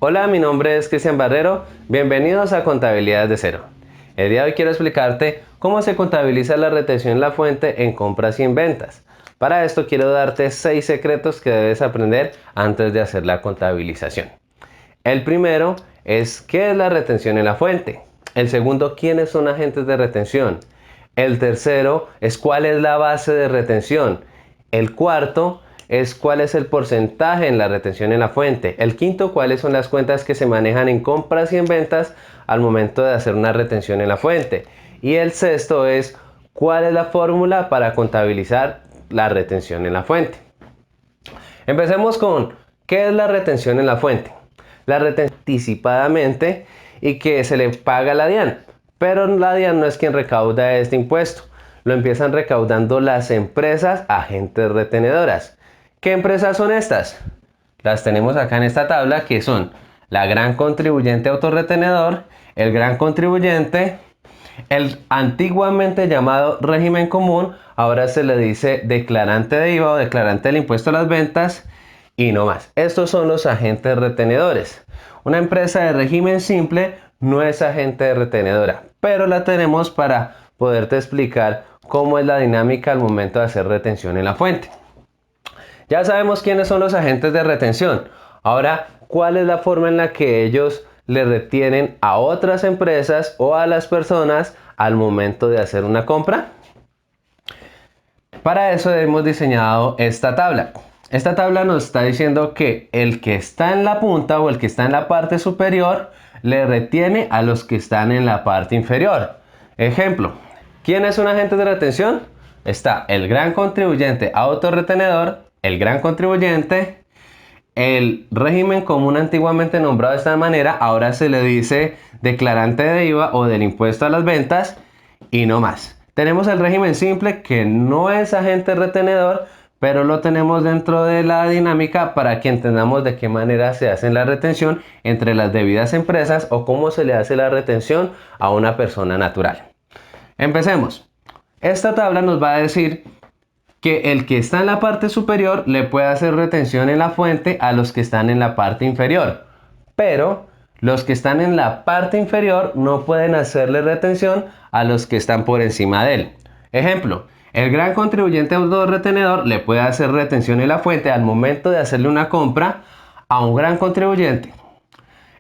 Hola, mi nombre es Cristian Barrero, bienvenidos a Contabilidad de Cero. El día de hoy quiero explicarte cómo se contabiliza la retención en la fuente en compras y en ventas. Para esto quiero darte 6 secretos que debes aprender antes de hacer la contabilización. El primero es ¿qué es la retención en la fuente? El segundo, ¿quiénes son agentes de retención? El tercero es ¿cuál es la base de retención? El cuarto es cuál es el porcentaje en la retención en la fuente. El quinto, cuáles son las cuentas que se manejan en compras y en ventas al momento de hacer una retención en la fuente. Y el sexto es cuál es la fórmula para contabilizar la retención en la fuente. Empecemos con ¿qué es la retención en la fuente? La retención anticipadamente y que se le paga a la DIAN, pero la DIAN no es quien recauda este impuesto. Lo empiezan recaudando las empresas agentes retenedoras. ¿Qué empresas son estas? Las tenemos acá en esta tabla, que son la gran contribuyente autorretenedor, el gran contribuyente, el antiguamente llamado régimen común, ahora se le dice declarante de IVA o declarante del impuesto a las ventas y no más. Estos son los agentes retenedores. Una empresa de régimen simple no es agente retenedora, pero la tenemos para poderte explicar cómo es la dinámica al momento de hacer retención en la fuente. Ya sabemos quiénes son los agentes de retención. Ahora, ¿cuál es la forma en la que ellos le retienen a otras empresas o a las personas al momento de hacer una compra? Para eso hemos diseñado esta tabla. Esta tabla nos está diciendo que el que está en la punta o el que está en la parte superior le retiene a los que están en la parte inferior. Ejemplo, ¿quién es un agente de retención? Está el gran contribuyente autorretenedor, el gran contribuyente, el régimen común antiguamente nombrado de esta manera, ahora se le dice declarante de IVA o del impuesto a las ventas y no más. Tenemos el régimen simple, que no es agente retenedor, pero lo tenemos dentro de la dinámica para que entendamos de qué manera se hace la retención entre las debidas empresas o cómo se le hace la retención a una persona natural. Empecemos. Esta tabla nos va a decir que el que está en la parte superior le puede hacer retención en la fuente a los que están en la parte inferior, pero los que están en la parte inferior no pueden hacerle retención a los que están por encima de él. Ejemplo, el gran contribuyente autorretenedor le puede hacer retención en la fuente al momento de hacerle una compra a un gran contribuyente.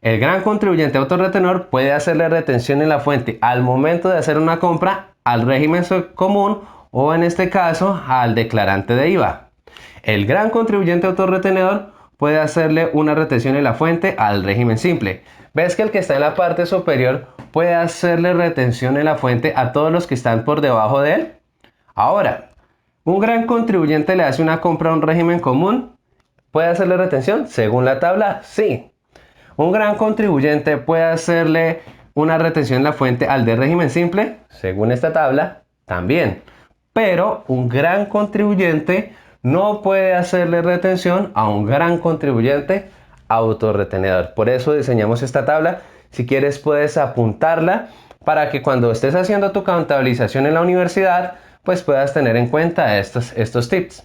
El gran contribuyente autorretenedor puede hacerle retención en la fuente al momento de hacer una compra al régimen común o en este caso al declarante de IVA. El gran contribuyente autorretenedor puede hacerle una retención en la fuente al régimen simple. ¿Ves que el que está en la parte superior puede hacerle retención en la fuente a todos los que están por debajo de él? Ahora, ¿un gran contribuyente le hace una compra a un régimen común? ¿Puede hacerle retención? Según la tabla, sí. ¿Un gran contribuyente puede hacerle una retención en la fuente al de régimen simple? Según esta tabla, también. Pero un gran contribuyente no puede hacerle retención a un gran contribuyente autorretenedor. Por eso diseñamos esta tabla. Si quieres puedes apuntarla para que cuando estés haciendo tu contabilización en la universidad, pues puedas tener en cuenta estos tips.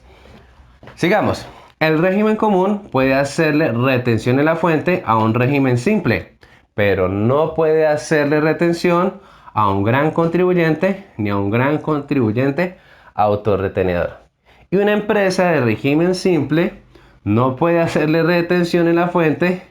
Sigamos. El régimen común puede hacerle retención en la fuente a un régimen simple, pero no puede hacerle retención a un gran contribuyente ni a un gran contribuyente autorretenedor. Y una empresa de régimen simple no puede hacerle retención en la fuente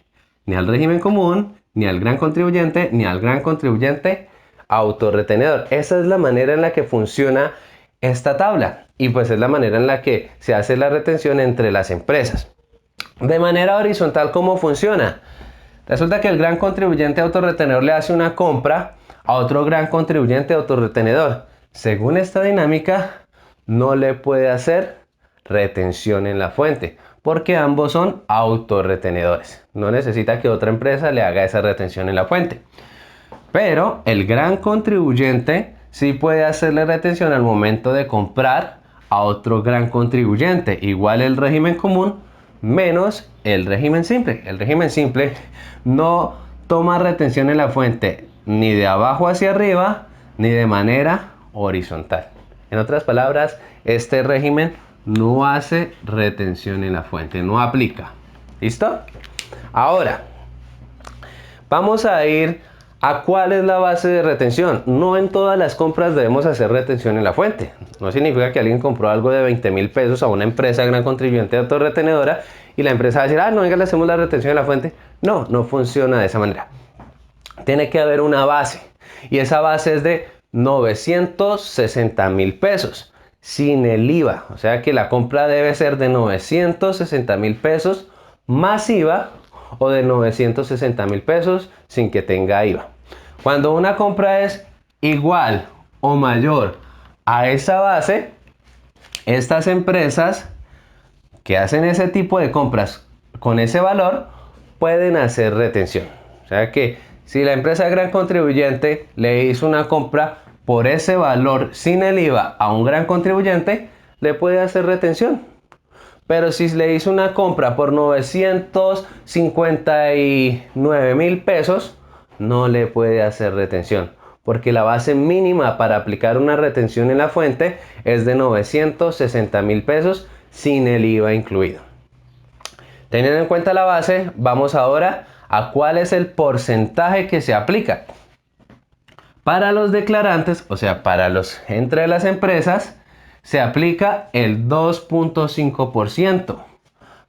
ni al régimen común, ni al gran contribuyente, ni al gran contribuyente autorretenedor. Esa es la manera en la que funciona esta tabla y pues es la manera en la que se hace la retención entre las empresas. De manera horizontal, ¿cómo funciona? Resulta que el gran contribuyente autorretenedor le hace una compra a otro gran contribuyente autorretenedor. Según esta dinámica, no le puede hacer retención en la fuente porque ambos son autorretenedores. No necesita que otra empresa le haga esa retención en la fuente. Pero el gran contribuyente sí puede hacerle retención al momento de comprar a otro gran contribuyente. Igual el régimen común menos el régimen simple. El régimen simple no toma retención en la fuente ni de abajo hacia arriba ni de manera horizontal. En otras palabras, este régimen no hace retención en la fuente, no aplica. ¿Listo? Ahora, Vamos a ir a cuál es la base de retención. No en todas las compras debemos hacer retención en la fuente. No significa que alguien compró algo de 20.000 pesos a una empresa gran contribuyente autorretenedora y la empresa va a decir, no, venga, le hacemos la retención en la fuente. No, no funciona de esa manera. Tiene que haber una base y esa base es de 960.000 pesos sin el IVA. O sea que la compra debe ser de 960.000 pesos más IVA o de 960.000 pesos sin que tenga IVA. Cuando una compra es igual o mayor a esa base, estas empresas que hacen ese tipo de compras con ese valor pueden hacer retención. O sea que si la empresa gran contribuyente le hizo una compra por ese valor sin el IVA a un gran contribuyente, le puede hacer retención. Pero si le hizo una compra por 959.000 pesos, no le puede hacer retención, porque la base mínima para aplicar una retención en la fuente es de 960.000 pesos sin el IVA incluido. Teniendo en cuenta la base, vamos ahora a cuál es el porcentaje que se aplica. Para los declarantes, o sea, para los entre las empresas, se aplica el 2.5%.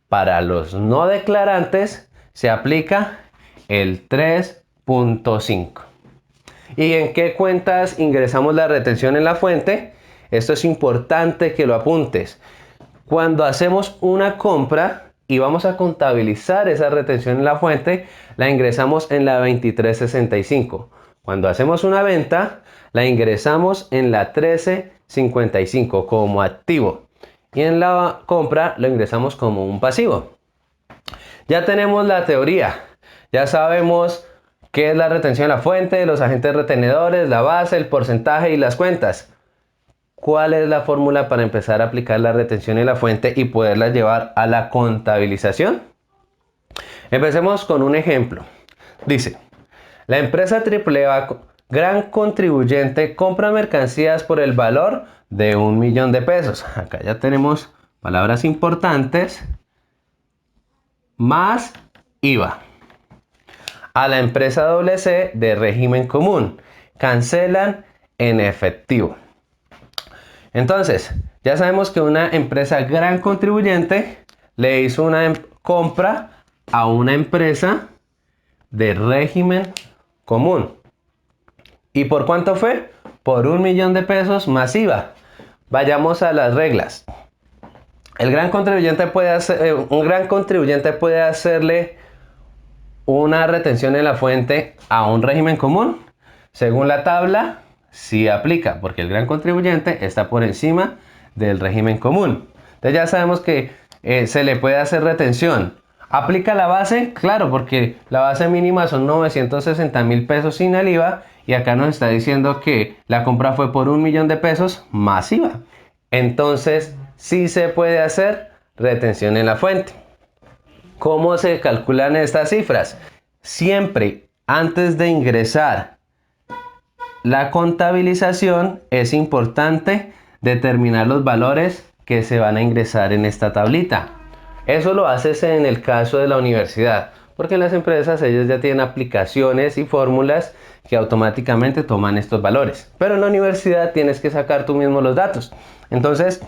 Para los no declarantes, se aplica el 3.5%. ¿Y en qué cuentas ingresamos la retención en la fuente? Esto es importante que lo apuntes. Cuando hacemos una compra y vamos a contabilizar esa retención en la fuente, la ingresamos en la 2365. Cuando hacemos una venta, la ingresamos en la 1355 como activo. Y en la compra lo ingresamos como un pasivo. Ya tenemos la teoría. Ya sabemos qué es la retención en la fuente, los agentes retenedores, la base, el porcentaje y las cuentas. ¿Cuál es la fórmula para empezar a aplicar la retención en la fuente y poderla llevar a la contabilización? Empecemos con un ejemplo. Dice, la empresa AAA gran contribuyente compra mercancías por el valor de 1.000.000 de pesos. Acá ya tenemos palabras importantes. Más IVA. A la empresa WC de régimen común. Cancelan en efectivo. Entonces, ya sabemos que una empresa gran contribuyente le hizo una compra a una empresa de régimen común. ¿Y por cuánto fue? Por 1.000.000 de pesos más IVA. Vayamos a las reglas. Un gran contribuyente puede hacerle una retención en la fuente a un régimen común. Según la tabla, sí aplica, porque el gran contribuyente está por encima del régimen común. Entonces ya sabemos que se le puede hacer retención. ¿Aplica la base? Claro, porque la base mínima son 960.000 pesos sin el IVA y acá nos está diciendo que la compra fue por 1.000.000 de pesos más IVA. Entonces sí se puede hacer retención en la fuente. ¿Cómo se calculan estas cifras? Siempre antes de ingresar la contabilización es importante determinar los valores que se van a ingresar en esta tablita. Eso lo haces en el caso de la universidad, porque en las empresas ellos ya tienen aplicaciones y fórmulas que automáticamente toman estos valores. Pero en la universidad tienes que sacar tú mismo los datos. Entonces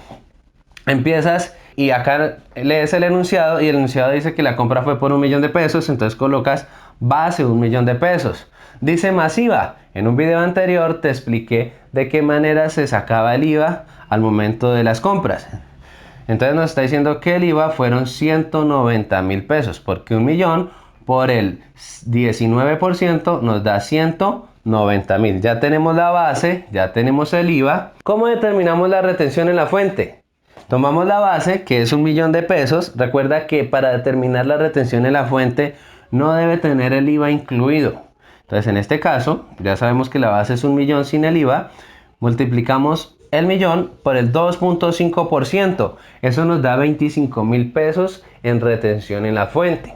empiezas y acá lees el enunciado y el enunciado dice que la compra fue por 1.000.000 de pesos, entonces colocas base 1.000.000 de pesos. Dice más IVA. En un video anterior te expliqué de qué manera se sacaba el IVA al momento de las compras. Entonces nos está diciendo que el IVA fueron 190.000 pesos, porque 1.000.000 por el 19% nos da 190.000. Ya tenemos la base, ya tenemos el IVA. ¿Cómo determinamos la retención en la fuente? Tomamos la base, que es 1.000.000 de pesos. Recuerda que para determinar la retención en la fuente no debe tener el IVA incluido. Entonces en este caso, ya sabemos que la base es 1.000.000 sin el IVA. Multiplicamos el millón por el 2.5%. Eso nos da 25.000 pesos en retención en la fuente.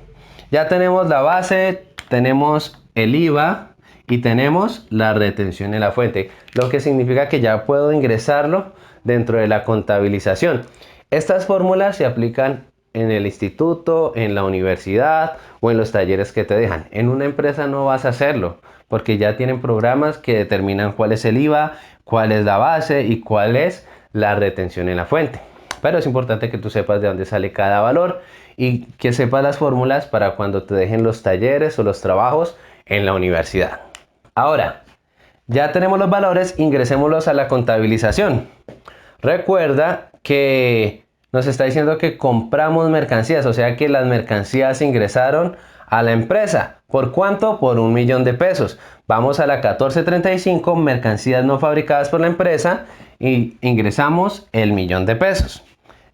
Ya tenemos la base, tenemos el IVA y tenemos la retención en la fuente. Lo que significa que ya puedo ingresarlo dentro de la contabilización. Estas fórmulas se aplican en el instituto, en la universidad o en los talleres que te dejan. En una empresa no vas a hacerlo porque ya tienen programas que determinan cuál es el IVA, cuál es la base y cuál es la retención en la fuente. Pero es importante que tú sepas de dónde sale cada valor y que sepas las fórmulas para cuando te dejen los talleres o los trabajos en la universidad. Ahora, ya tenemos los valores, ingresémoslos a la contabilización. Recuerda que nos está diciendo que compramos mercancías, o sea que las mercancías ingresaron a la empresa. ¿Por cuánto? Por 1.000.000 de pesos. Vamos a la 1435, mercancías no fabricadas por la empresa, y ingresamos el 1.000.000 de pesos.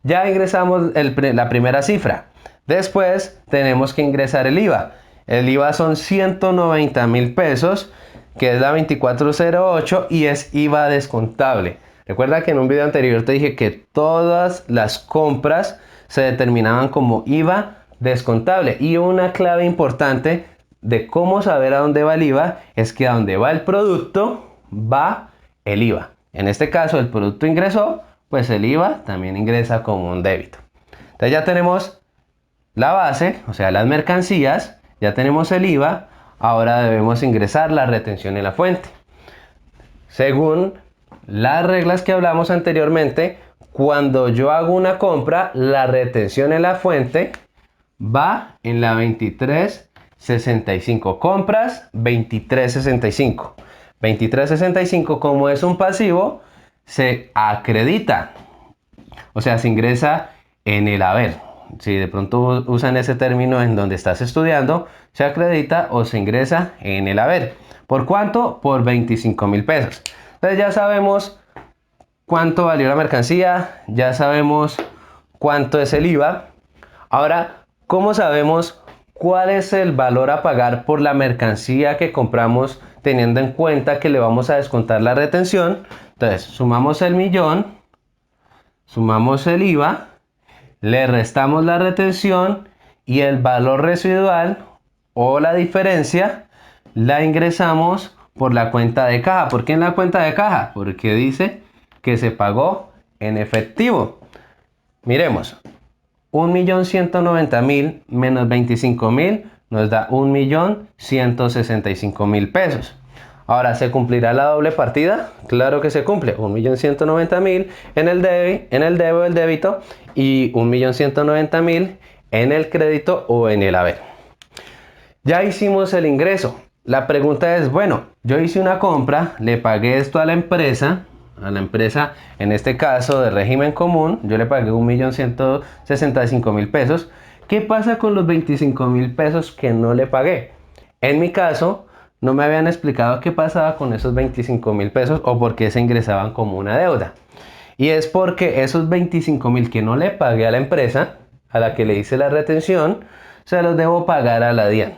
Ya ingresamos la primera cifra. Después tenemos que ingresar el IVA. El IVA son 190.000 pesos, que es la 2408 y es IVA descontable. Recuerda que en un video anterior te dije que todas las compras se determinaban como IVA descontable. Y una clave importante de cómo saber a dónde va el IVA es que a dónde va el producto va el IVA. En este caso el producto ingresó, pues el IVA también ingresa como un débito. Entonces ya tenemos la base, o sea, las mercancías, ya tenemos el IVA, ahora debemos ingresar la retención en la fuente. Según las reglas que hablamos anteriormente, cuando yo hago una compra, la retención en la fuente va en la 2365. Compras 2365. 2365, como es un pasivo, se acredita. O sea, se ingresa en el haber. Si de pronto usan ese término en donde estás estudiando, se acredita o se ingresa en el haber. ¿Por cuánto? Por 25.000 pesos. Entonces ya sabemos cuánto valió la mercancía, ya sabemos cuánto es el IVA. Ahora, ¿cómo sabemos cuál es el valor a pagar por la mercancía que compramos, teniendo en cuenta que le vamos a descontar la retención? Entonces, sumamos el 1.000.000, sumamos el IVA, le restamos la retención y el valor residual o la diferencia la ingresamos por la cuenta de caja. ¿Por qué en la cuenta de caja? Porque dice que se pagó en efectivo. Miremos, 1.190.000 menos 25.000 nos da 1.165.000 pesos. Ahora, ¿se cumplirá la doble partida? Claro que se cumple. 1.190.000 en el debo del débito y 1.190.000 en el crédito o en el haber. Ya hicimos el ingreso. La pregunta es, bueno, yo hice una compra, le pagué esto a la empresa, en este caso de régimen común, yo le pagué 1.165.000 pesos. ¿Qué pasa con los 25.000 pesos que no le pagué? En mi caso, no me habían explicado qué pasaba con esos 25.000 pesos o por qué se ingresaban como una deuda. Y es porque esos 25.000 que no le pagué a la empresa, a la que le hice la retención, se los debo pagar a la DIAN.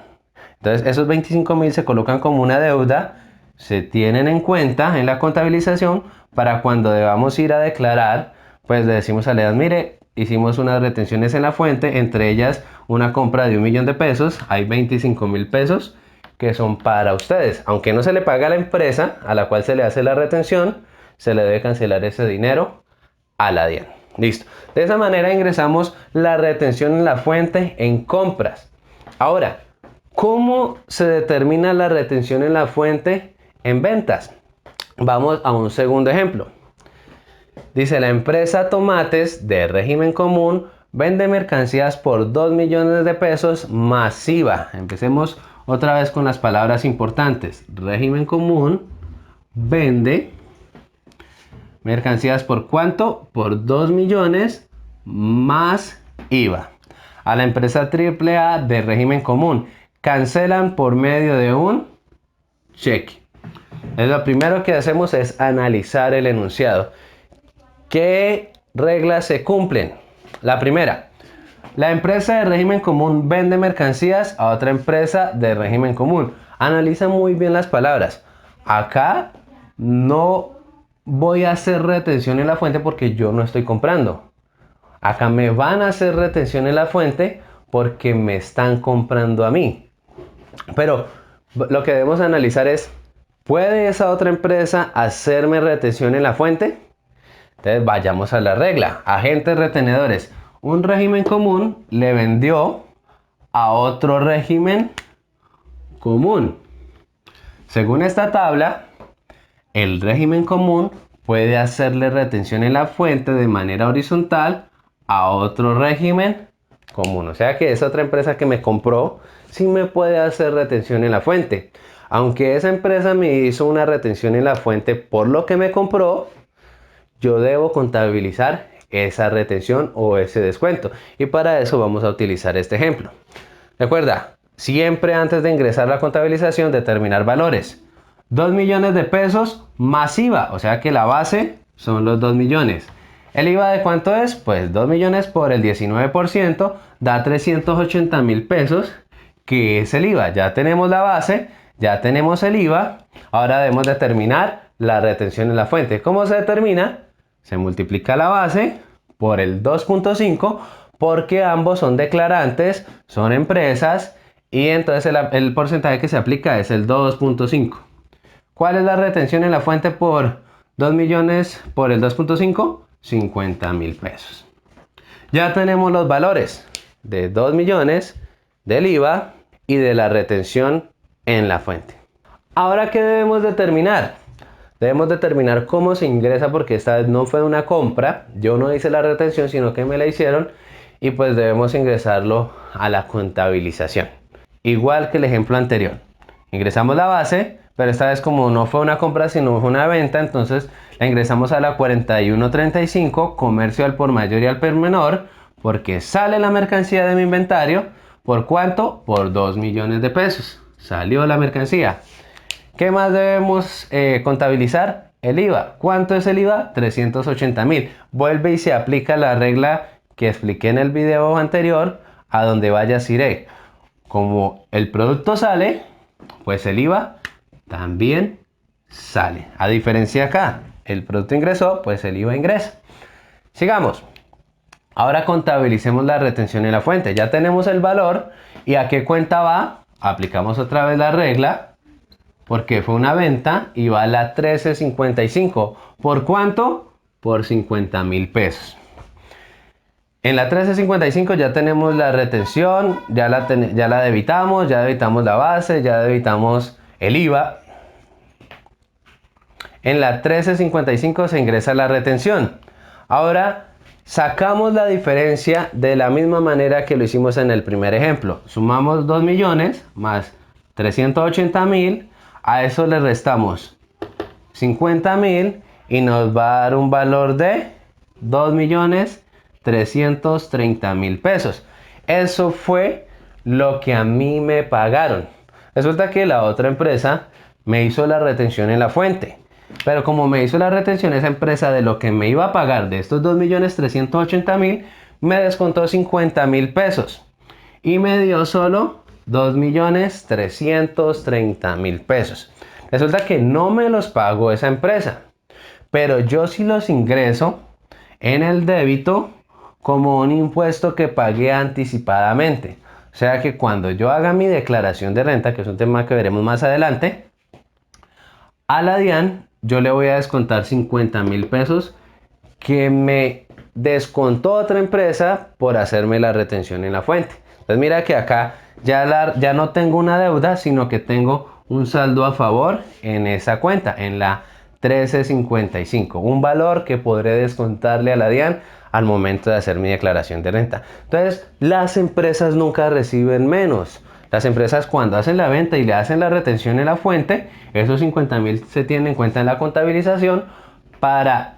Entonces esos 25.000 se colocan como una deuda, se tienen en cuenta en la contabilización para cuando debamos ir a declarar, pues le decimos a la DIAN, mire, hicimos unas retenciones en la fuente, entre ellas una compra de 1.000.000 de pesos, hay 25.000 pesos que son para ustedes. Aunque no se le paga a la empresa a la cual se le hace la retención, se le debe cancelar ese dinero a la DIAN. Listo. De esa manera ingresamos la retención en la fuente en compras. Ahora, ¿cómo se determina la retención en la fuente en ventas? Vamos a un segundo ejemplo. Dice, la empresa Tomates de régimen común vende mercancías por 2.000.000 de pesos más IVA. Empecemos otra vez con las palabras importantes. Régimen común vende mercancías por ¿cuánto? Por 2.000.000 más IVA. A la empresa AAA de régimen común cancelan por medio de un cheque. Lo primero que hacemos es analizar el enunciado. ¿Qué reglas se cumplen? La primera, la empresa de régimen común vende mercancías a otra empresa de régimen común. Analiza muy bien las palabras. Acá no voy a hacer retención en la fuente porque yo no estoy comprando. Acá me van a hacer retención en la fuente porque me están comprando a mí. Pero lo que debemos analizar es, ¿puede esa otra empresa hacerme retención en la fuente? Entonces vayamos a la regla. Agentes retenedores. Un régimen común le vendió a otro régimen común. Según esta tabla, el régimen común puede hacerle retención en la fuente de manera horizontal a otro régimen común. O sea que esa otra empresa que me compró sí me puede hacer retención en la fuente. Aunque esa empresa me hizo una retención en la fuente por lo que me compró, yo debo contabilizar esa retención o ese descuento. Y para eso vamos a utilizar este ejemplo. Recuerda, siempre antes de ingresar la contabilización, determinar valores. 2 millones de pesos más IVA, o sea que la base son los 2 millones. ¿El IVA de cuánto es? Pues 2 millones por el 19% da 380.000 pesos, que es el IVA. Ya tenemos la base, ya tenemos el IVA. Ahora debemos determinar la retención en la fuente. ¿Cómo se determina? Se multiplica la base por el 2.5 porque ambos son declarantes, son empresas y entonces el porcentaje que se aplica es el 2.5. ¿Cuál es la retención en la fuente por 2 millones por el 2.5? 50.000 pesos. Ya tenemos los valores de 2 millones, del IVA y de la retención en la fuente. Ahora, ¿qué debemos determinar? Debemos determinar cómo se ingresa porque esta vez no fue una compra. Yo no hice la retención, sino que me la hicieron y pues debemos ingresarlo a la contabilización. Igual que el ejemplo anterior. Ingresamos la base, pero esta vez como no fue una compra sino fue una venta, entonces la ingresamos a la 4135, comercio al por mayor y al por menor, porque sale la mercancía de mi inventario. ¿Por cuánto? Por 2 millones de pesos. Salió la mercancía. ¿Qué más debemos contabilizar? El IVA. ¿Cuánto es el IVA? 380.000. Vuelve y se aplica la regla que expliqué en el video anterior, a donde vayas iré. Como el producto sale, pues el IVA también sale. A diferencia acá, el producto ingresó, pues el IVA ingresa. Sigamos. Ahora contabilicemos la retención en la fuente. Ya tenemos el valor. ¿Y a qué cuenta va? Aplicamos otra vez la regla, porque fue una venta y va a la 1355. ¿Por cuánto? Por 50.000 pesos. En la 1355 ya tenemos la retención, ya la debitamos, ya debitamos la base, ya debitamos el IVA. En la 1355 se ingresa la retención. Ahora sacamos la diferencia de la misma manera que lo hicimos en el primer ejemplo. Sumamos 2 millones más 380.000, a eso le restamos 50.000 y nos va a dar un valor de 2.330.000 pesos. Eso fue lo que a mí me pagaron. Resulta que la otra empresa me hizo la retención en la fuente. Pero como me hizo la retención esa empresa de lo que me iba a pagar de estos 2.380.000, me descontó 50.000 pesos. Y me dio solo 2.330.000 pesos. Resulta que no me los pagó esa empresa, pero yo sí los ingreso en el débito como un impuesto que pagué anticipadamente. O sea que cuando yo haga mi declaración de renta, que es un tema que veremos más adelante, a la DIAN yo le voy a descontar 50.000 pesos que me descontó otra empresa por hacerme la retención en la fuente. Entonces mira que acá ya no tengo una deuda, sino que tengo un saldo a favor en esa cuenta, en la 1355. Un valor que podré descontarle a la DIAN al momento de hacer mi declaración de renta. Entonces las empresas nunca reciben menos. Las empresas cuando hacen la venta y le hacen la retención en la fuente, esos 50.000 se tienen en cuenta en la contabilización para,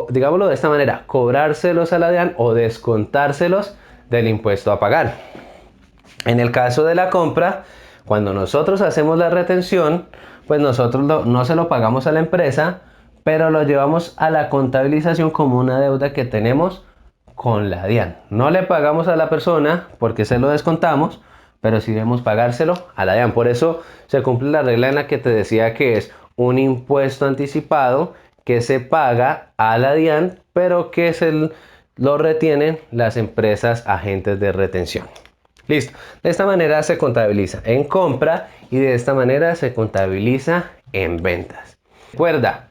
digámoslo de esta manera, cobrárselos a la DIAN o descontárselos del impuesto a pagar. En el caso de la compra, cuando nosotros hacemos la retención, pues nosotros no se lo pagamos a la empresa, pero lo llevamos a la contabilización como una deuda que tenemos con la DIAN. No le pagamos a la persona porque se lo descontamos, pero sí debemos pagárselo a la DIAN. Por eso se cumple la regla en la que te decía que es un impuesto anticipado que se paga a la DIAN, pero que lo retienen las empresas agentes de retención. Listo. De esta manera se contabiliza en compra y de esta manera se contabiliza en ventas. Recuerda,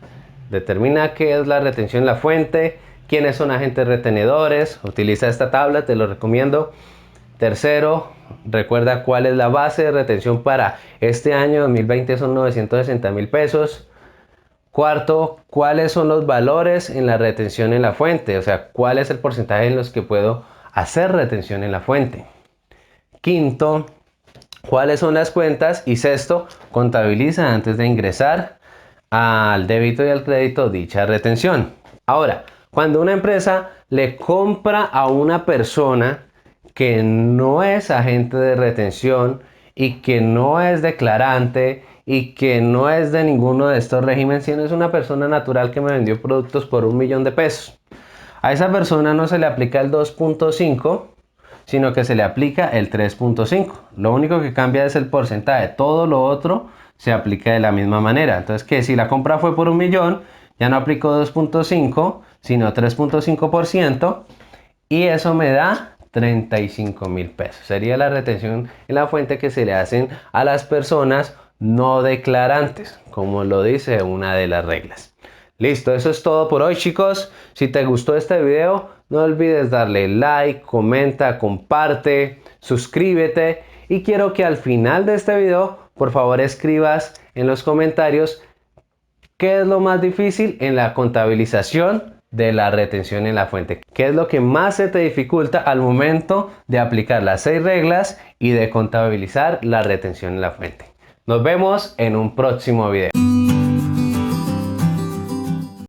determina qué es la retención en la fuente, ¿Quiénes son agentes retenedores? Utiliza esta tabla, te lo recomiendo. Tercero, recuerda cuál es la base de retención para este año 2020, son 960.000 pesos. Cuarto, cuáles son los valores en la retención en la fuente, o sea, cuál es el porcentaje en los que puedo hacer retención en la fuente. Quinto, cuáles son las cuentas. Y sexto, contabiliza antes de ingresar al débito y al crédito dicha retención. Ahora, cuando una empresa le compra a una persona que no es agente de retención y que no es declarante y que no es de ninguno de estos regímenes, sino es una persona natural que me vendió productos por 1.000.000 de pesos, a esa persona no se le aplica el 2.5, sino que se le aplica el 3.5. Lo único que cambia es el porcentaje. Todo lo otro se aplica de la misma manera. Entonces, que si la compra fue por 1.000.000, ya no aplico 2.5, sino 3.5%. Y eso me da 35.000 pesos. Sería la retención en la fuente que se le hacen a las personas no declarantes, como lo dice una de las reglas. Listo, eso es todo por hoy, chicos. Si te gustó este video, no olvides darle like, comenta, comparte, suscríbete. Y quiero que al final de este video, por favor, escribas en los comentarios qué es lo más difícil en la contabilización de la retención en la fuente. ¿Qué es lo que más se te dificulta al momento de aplicar las 6 reglas y de contabilizar la retención en la fuente? Nos vemos en un próximo video.